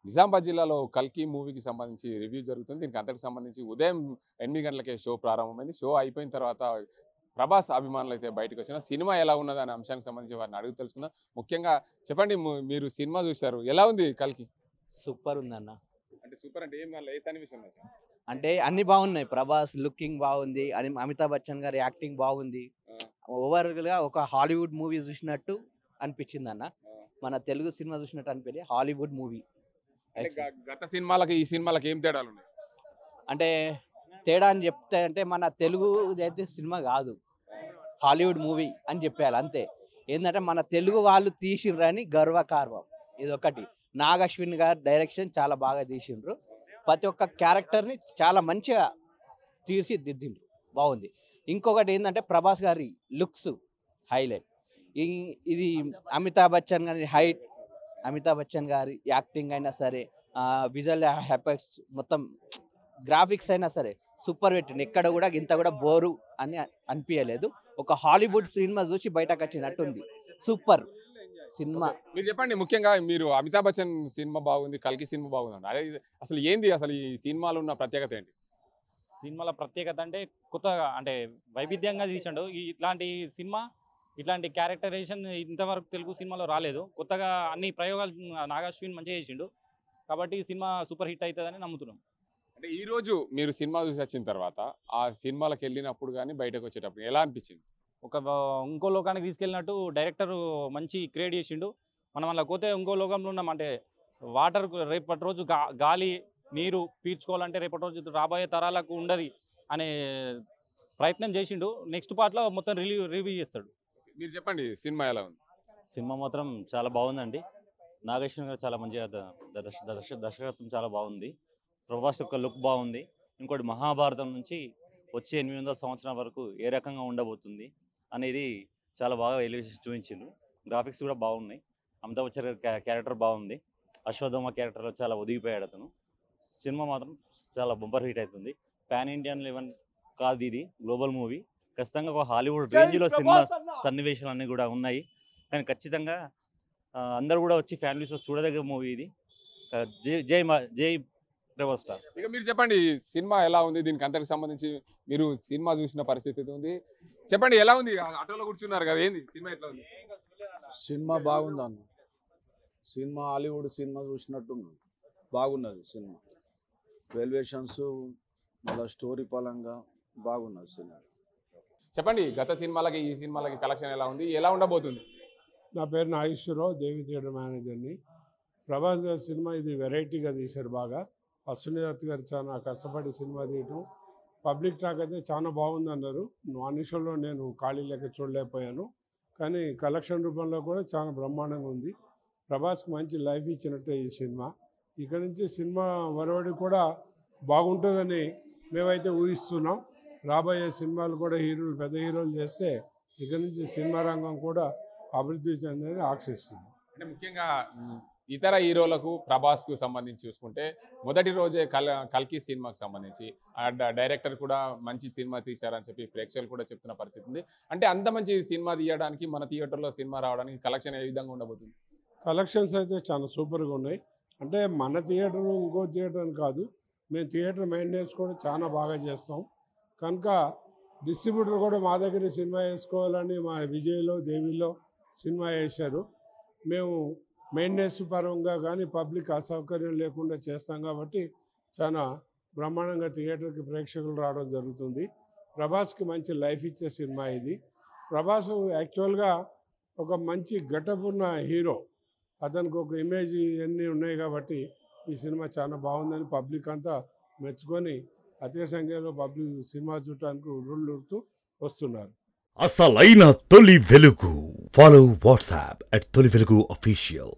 నిజామాబాద్ జిల్లాలో 'కల్కి' మూవీకి సంబంధించి రివ్యూ జరుగుతుంది. దీనికి అంతటికి సంబంధించి ఉదయం 8 గంటలకే షో ప్రారంభమైంది. షో అయిపోయిన తర్వాత ప్రభాస్ అభిమానులైతే బయటకొచ్చిన సినిమా ఎలా ఉన్నదనే అంశానికి సంబంధించి వారిని అడిగి తెలుసుకుందాం. ముఖ్యంగా చెప్పండి మీరు సినిమా చూసారు. ఎలా ఉంది 'కల్కి'? సూపర్ ఉందన్న. అంటే సూపర్ అంటే ఏం ఏ సన్నివేశం నచ్చింది? అంటే అన్ని బాగున్నాయి. ప్రభాస్ లుకింగ్ బాగుంది. అమితాబ్ బచ్చన్ గారి యాక్టింగ్ బాగుంది. ఆ, ఓవరాల్‌గా ఒక హాలీవుడ్ మూవీ చూసినట్టు అనిపించిందన్న. ఆ. మన తెలుగు సినిమా చూసినట్టు అనిపించలే. Hollywood movie. అంటే గత సినిమాలకి ఈ సినిమాలకి ఏం తేడాలు ఉన్నాయి? అంటే తేడా అని చెప్తే అంటే మన తెలుగుదైతే సినిమా కాదు. హాలీవుడ్ మూవీ అని చెప్పేయాలి అంతే. ఏందంటే మన తెలుగు వాళ్ళు తీసిండ్రని గర్వకారణం. ఇదొకటి. నాగ్ అశ్విన్ గారి డైరెక్షన్ చాలా బాగా తీసిండ్రు. ప్రతి ఒక్క క్యారెక్టర్‌ని చాలా మంచిగా తీర్చిదిద్దిండ్రు. బాగుంది. ఇంకొకటి ఏందంటే ప్రభాస్ గారి లుక్స్ హైలైట్. ఈ ఇది అమితాబ్ బచ్చన్ గారి హైట్, అమితాబ్ బచ్చన్ గారి యాక్టింగ్ అయినా సరే, విజువల్ ఎఫెక్ట్స్ మొత్తం గ్రాఫిక్స్ అయినా సరే సూపర్ పెట్టిండు. ఎక్కడ కూడా ఇంత కూడా బోరు అని అనిపించలేదు. ఒక హాలీవుడ్ సినిమా చూసి బయటకు వచ్చినట్టుంది. Super cinema. మీరు చెప్పండి ముఖ్యంగా మీరు అమితాబ్ బచ్చన్ సినిమా బాగుంది, 'కల్కి' సినిమా బాగుంది. అదే అసలు ఏంది అసలు ఈ సినిమాలో ఉన్న ప్రత్యేకత ఏంటి? సినిమాల ప్రత్యేకత అంటే కొత్తగా అంటే వైవిధ్యంగా తీసిండు. ఇట్లాంటి సినిమా ఇట్లాంటి క్యారెక్టరైజేషన్ ఇంతవరకు తెలుగు సినిమాలో రాలేదు. కొత్తగా అన్ని ప్రయోగాలు నాగాశ్విన్ మంచిగా చేసిండు. కాబట్టి ఈ సినిమా సూపర్ హిట్ అవుతుందని నమ్ముతున్నాం. అంటే ఈ రోజు మీరు సినిమా చూసి వచ్చిన తర్వాత ఆ సినిమాలకు వెళ్ళినప్పుడు కానీ బయటకు వచ్చేటప్పుడు ఎలా అనిపించింది? ఇంకో లోకానికి తీసుకెళ్ళినట్టు డైరెక్టర్ మంచి క్రియేట్ చేసిండు. మనం అలా పోతే ఇంకో లోకంలో ఉన్నాం. అంటే వాటర్ రేపటి రోజు గాలి నీరు పీల్చుకోవాలంటే రేపటి రోజు రాబోయే తరాలకు ఉండదు అనే ప్రయత్నం చేసిండు. నెక్స్ట్ పార్ట్లో మొత్తం రివ్యూ చేస్తాడు. మీరు చెప్పండి సినిమా ఎలా ఉంది? సినిమా మాత్రం చాలా బాగుందండి. నాగేశ్వర గారు చాలా మంచిగా దర్శకత్వం చాలా బాగుంది. ప్రభాస్ యొక్క లుక్ బాగుంది. ఇంకోటి మహాభారతం నుంచి వచ్చే 800 సంవత్సరాల వరకు ఏ రకంగా ఉండబోతుంది అనేది చాలా బాగా ఎలివేషన్ చూపించిండ్రు. గ్రాఫిక్స్ కూడా బాగున్నాయి. అమితాబ్ బచ్చన్ గారి క్యారెక్టర్ బాగుంది. అశ్వత్థామ క్యారెక్టర్లో చాలా ఒదిగిపోయాడు అతను. సినిమా మాత్రం చాలా బంపర్ హిట్ అవుతుంది. పాన్ ఇండియన్ లెవెల్ కాదు, ఇది గ్లోబల్ మూవీ. ఖచ్చితంగా ఒక హాలీవుడ్ రేంజ్లో సినిమా సన్నివేశాలు అన్నీ కూడా ఉన్నాయి. కానీ ఖచ్చితంగా అందరూ కూడా వచ్చి ఫ్యామిలీస్లో చూడదగ్గ మూవీ ఇది. జై రెబల్ స్టార్. ఇక మీరు చెప్పండి సినిమా ఎలా ఉంది? దీనికి అంతటికి సంబంధించి మీరు సినిమా చూసిన పరిస్థితి ఉంది. చెప్పండి ఎలా ఉంది? ఆటోలో కూర్చున్నారు కదా, ఏంది సినిమా ఎట్లా ఉంది? సినిమా బాగుంది అన్న. సినిమా హాలీవుడ్ సినిమా చూసినట్టుంది. బాగున్నది సినిమా. ఎలివేషన్స్ మళ్ళీ స్టోరీ పరంగా బాగున్నది సినిమా. చెప్పండి గత సినిమాలకి ఈ సినిమాలకి కలెక్షన్ ఎలా ఉంది, ఎలా ఉండబోతుంది? నా పేరు నాగేశ్వరరావు, దేవి థియేటర్ మేనేజర్ని. ప్రభాస్ గారి సినిమా ఇది వెరైటీగా తీశారు బాగా. అశ్విని గారు చాలా కష్టపడి సినిమా తీయటం, పబ్లిక్ టాక్ అయితే చాలా బాగుంది అన్నారు. నానిషోలో నేను ఖాళీ లెక్క చూడలేకపోయాను, కానీ కలెక్షన్ రూపంలో కూడా చాలా బ్రహ్మాండంగా ఉంది. ప్రభాస్కి మంచి లైఫ్ ఇచ్చినట్టే ఈ సినిమా. ఇక నుంచి సినిమా వరవడి కూడా బాగుంటుందని మేమైతే ఊహిస్తున్నాం. రాబోయే సినిమాలు కూడా పెద్ద హీరోలు చేస్తే ఇక నుంచి సినిమా రంగం కూడా అభివృద్ధి చెందని ఆశిస్తున్నాం. అంటే ముఖ్యంగా ఇతర హీరోలకు ప్రభాస్కు సంబంధించి చూసుకుంటే మొదటి రోజే కల్కి సినిమాకి సంబంధించి డైరెక్టర్ కూడా మంచి సినిమా తీశారని చెప్పి ప్రేక్షకులు కూడా చెప్తున్న పరిస్థితి ఉంది. అంటే అంత మంచి సినిమా తీయడానికి మన థియేటర్లో సినిమా రావడానికి కలెక్షన్ ఏ విధంగా ఉండబోతుంది? కలెక్షన్స్ అయితే చాలా సూపర్గా ఉన్నాయి. అంటే మన థియేటర్ ఇంకో థియేటర్ అని కాదు, మేము థియేటర్ మెయింటెనెన్స్ కూడా చాలా బాగా చేస్తాం. కనుక డిస్ట్రిబ్యూటర్ కూడా మా దగ్గర సినిమా వేసుకోవాలని మా విజయ్లో దేవిలో సినిమా వేశారు. మేము మెయింటెనెన్స్ పరంగా కానీ పబ్లిక్ అసౌకర్యం లేకుండా చేస్తాం కాబట్టి చాలా బ్రహ్మాండంగా థియేటర్కి ప్రేక్షకులు రావడం జరుగుతుంది. ప్రభాస్కి మంచి లైఫ్ ఇచ్చే సినిమా ఇది. ప్రభాస్ యాక్చువల్గా ఒక మంచి గెటప్ ఉన్న హీరో. అతనికి ఒక ఇమేజ్ ఇవన్నీ ఉన్నాయి కాబట్టి ఈ సినిమా చాలా బాగుందని పబ్లిక్ అంతా మెచ్చుకొని అధిక సంఖ్యలో పబ్లిక్ సినిమా చూడటానికి ఉరుళ్ళురుతూ వస్తున్నారు. అసలైన తొలి వెలుగు. ఫాలో వాట్సాప్ @తొలి వెలుగు official.